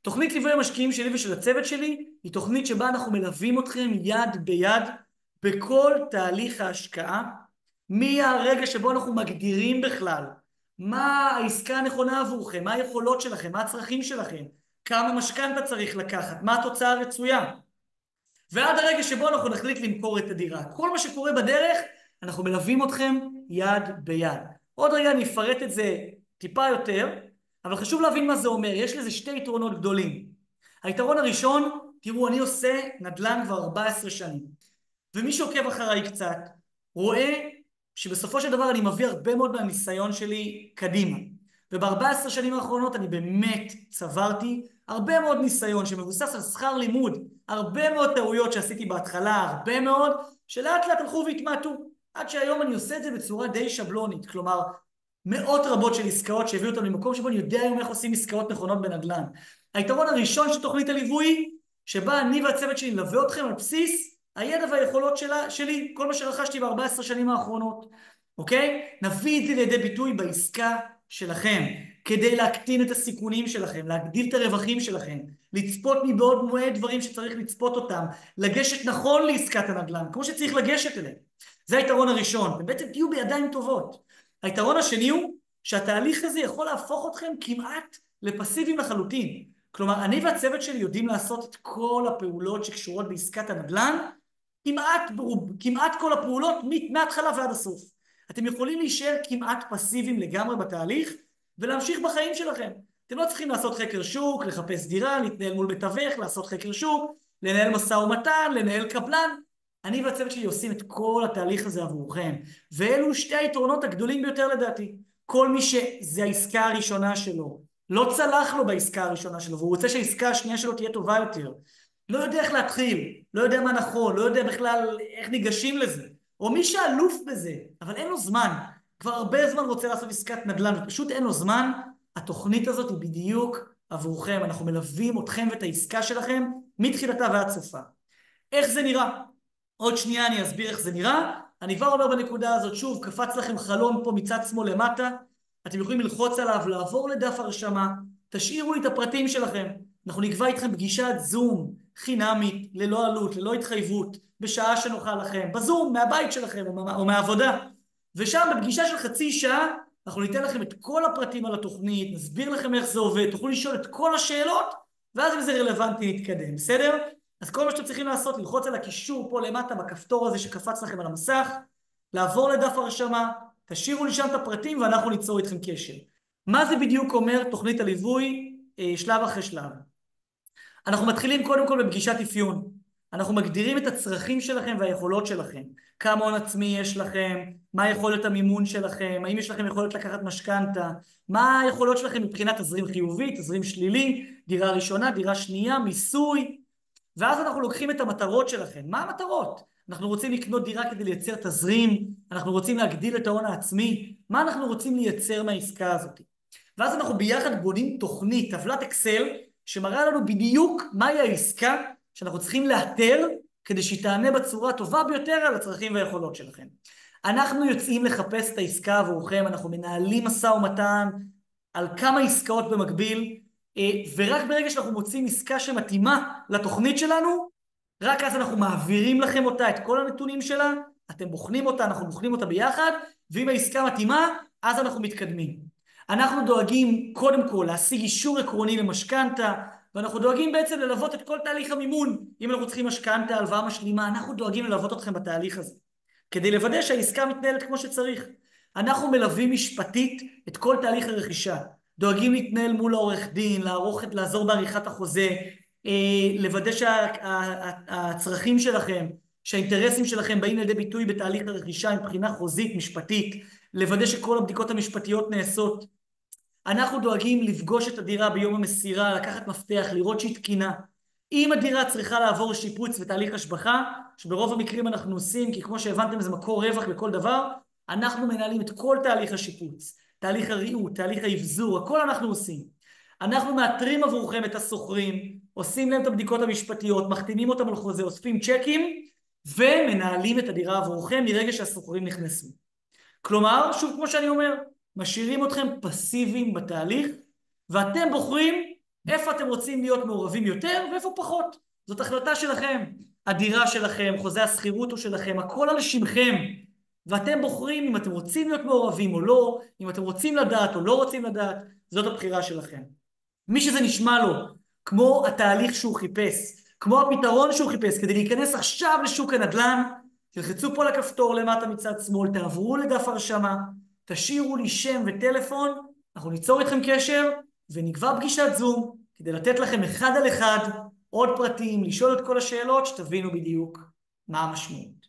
תוכנית ליווי המשקיעים שלי ושל הצוות שלי היא תוכנית שבה אנחנו מלווים אתכם יד ביד בכל תהליך ההשקעה, מהרגע שבו אנחנו מגדירים בכלל מה העסקה הנכונה עבורכם, מה היכולות שלכם, מה הצרכים שלכם, כמה משכנתה צריך לקחת, מה התוצאה הרצויה, ועד הרגע שבו אנחנו נחליט למכור את הדירה. כל מה שקורה בדרך, אנחנו מלווים אתכם יד ביד. עוד רגע אני אפרט את זה טיפה יותר, אבל חשוב להבין מה זה אומר. יש לזה שתי יתרונות גדולים. היתרון הראשון, תראו, אני עושה נדל"ן כבר 14 שנים, ומי שעוקב אחריי קצת, רואה שבסופו של דבר אני מביא הרבה מאוד מהניסיון שלי קדימה. וב-14 שנים האחרונות אני באמת צברתי הרבה מאוד ניסיון שמבוסס על שכר לימוד, הרבה מאוד טעויות שעשיתי בהתחלה, הרבה מאוד, שלאט לאט הלכו והתמעטו, עד שהיום אני עושה את זה בצורה די שבלונית, כלומר, מאות רבות של עסקאות שהביאו אותם למקום שבו אני יודע היום איך עושים עסקאות נכונות בנדל"ן. היתרון הראשון של תוכנית הליווי, שבה אני והצוות שלי נלווה אתכם על בסיס הידע והיכולות שלי, כל מה שרכשתי ב-14 שנים האחרונות, אוקיי? נביא את זה לידי ביטוי בעסקה שלכם, כדי להקטין את הסיכונים שלכם, להגדיל את הרווחים שלכם, לצפות מבעוד מועד דברים שצריך לצפות אותם, לגשת נכון לעסקת הנדל"ן, כמו שצריך לגשת אליהם. זה היתרון הראשון, ובעצם תהיו בידיים טובות. היתרון השני הוא שהתהליך הזה יכול להפוך אתכם כמעט לפסיביים לחלוטין. כלומר, אני והצוות שלי יודעים לעשות את כל הפעולות שקשורות בעסקת הנדל"ן, כמעט כל הפעולות מההתחלה ועד הסוף. אתם יכולים להישאר כמעט פסיביים לגמרי בתהליך, ולהמשיך בחיים שלכם. אתם לא צריכים לעשות חקר שוק, לחפש דירה, להתנהל מול מתווך, לעשות חקר שוק, לנהל משא ומתן, לנהל קבלן. אני והצוות שלי עושים את כל התהליך הזה עבורכם. ואלו שתי היתרונות הגדולים ביותר לדעתי. כל מי שזה העסקה הראשונה שלו, לא צלח לו בעסקה הראשונה שלו, והוא רוצה שהעסקה השנייה שלו תהיה טובה יותר. לא יודע איך להתחיל, לא יודע מה נכון, לא יודע בכלל איך ניגשים לזה. או מי שאלוף בזה, אבל אין לו זמן. כבר הרבה זמן רוצה לעשות עסקת נדל"ן, ופשוט אין לו זמן. התוכנית הזאת היא בדיוק עבורכם. אנחנו מלווים אתכם ואת העסקה שלכם מתחילתה ועד סופה. איך זה נראה? עוד שנייה אני אסביר איך זה נראה. אני כבר אומר בנקודה הזאת, שוב, קפץ לכם חלון פה מצד שמאל למטה. אתם יכולים ללחוץ עליו, לעבור לדף הרשמה. תשאירו לי את הפרטים שלכם. אנחנו נקבע איתכם פגישת זום, חינמית, ללא עלות, ללא התחייבות, בשעה שנוכל לכם, בזום, מהבית שלכם או מהעבודה. ושם בפגישה של חצי שעה, אנחנו ניתן לכם את כל הפרטים על התוכנית, נסביר לכם איך זה עובד, תוכלו לשאול את כל השאלות, ואז אם זה רלוונטי נתקדם, בסדר? אז כל מה שאתם צריכים לעשות, ללחוץ על הקישור פה למטה בכפתור הזה שקפץ לכם על המסך, לעבור לדף הרשמה, תשאירו לי שם את הפרטים ואנחנו ניצור איתכם קשר. מה זה בדיוק אומר תוכנית הליווי שלב אחרי שלב? אנחנו מתחילים קודם כל בפגישת אפיון. אנחנו מגדירים את הצרכים שלכם והיכולות שלכם. כמה הון עצמי יש לכם, מה יכולת המימון שלכם, האם יש לכם יכולת לקחת משכנתה, מה היכולות שלכם מבחינת תזרים חיובי, תזרים שלילי, דירה ראשונה, דירה שנייה, מיסוי. ואז אנחנו לוקחים את המטרות שלכם. מה המטרות? אנחנו רוצים לקנות דירה כדי לייצר תזרים, אנחנו רוצים להגדיל את ההון העצמי, מה אנחנו רוצים לייצר מהעסקה הזאת? ואז אנחנו ביחד בונים תוכנית, טבלת אקסל, שמראה לנו בדיוק מהי העסקה שאנחנו צריכים לאתר כדי שהיא תענה בצורה טובה ביותר על הצרכים והיכולות שלכם. אנחנו יוצאים לחפש את העסקה עבורכם, אנחנו מנהלים משא ומתן על כמה עסקאות במקביל, ורק ברגע שאנחנו מוצאים עסקה שמתאימה לתוכנית שלנו, רק אז אנחנו מעבירים לכם אותה, את כל הנתונים שלה, אתם בוחנים אותה, אנחנו בוחנים אותה ביחד, ואם העסקה מתאימה, אז אנחנו מתקדמים. אנחנו דואגים קודם כל להשיג אישור עקרוני למשכנתה, ואנחנו דואגים בעצם ללוות את כל תהליך המימון. אם אנחנו צריכים משכנתה, הלוואה משלימה, אנחנו דואגים ללוות אתכם בתהליך הזה, כדי לוודא שהעסקה מתנהלת כמו שצריך. אנחנו מלווים משפטית את כל תהליך הרכישה, דואגים להתנהל מול העורך דין, לעזור בעריכת החוזה, לוודא שהצרכים שלכם, שהאינטרסים שלכם באים לידי ביטוי בתהליך הרכישה מבחינה חוזית, משפטית, לוודא שכל הבדיקות המשפטיות נעשות. אנחנו דואגים לפגוש את הדירה ביום המסירה, לקחת מפתח, לראות שהיא תקינה. אם הדירה צריכה לעבור שיפוץ ותהליך השבחה, שברוב המקרים אנחנו עושים, כי כמו שהבנתם זה מקור רווח לכל דבר, אנחנו מנהלים את כל תהליך השיפוץ, תהליך הריהוט, תהליך האבזור, הכל אנחנו עושים. אנחנו מאתרים עבורכם את הסוחרים, עושים להם את הבדיקות המשפטיות, מחתימים אותם על חוזה, אוספים צ'קים, ומנהלים את הדירה עבורכם מרגע שהסוחרים נכנסו. כלומר, שוב כמו שאני אומר, משאירים אתכם פסיביים בתהליך, ואתם בוחרים איפה אתם רוצים להיות מעורבים יותר ואיפה פחות. זאת החלטה שלכם. הדירה שלכם, חוזה השכירות הוא שלכם, הכל על שמכם. ואתם בוחרים אם אתם רוצים להיות מעורבים או לא, אם אתם רוצים לדעת או לא רוצים לדעת, זאת הבחירה שלכם. מי שזה נשמע לו, כמו התהליך שהוא חיפש, כמו הפתרון שהוא חיפש, כדי להיכנס עכשיו לשוק הנדל"ן, תלחצו פה לכפתור למטה מצד שמאל, תעברו לדף הרשמה, תשאירו לי שם וטלפון, אנחנו ניצור איתכם קשר, ונקבע פגישת זום, כדי לתת לכם אחד על אחד עוד פרטים, לשאול את כל השאלות, שתבינו בדיוק מה המשמעות.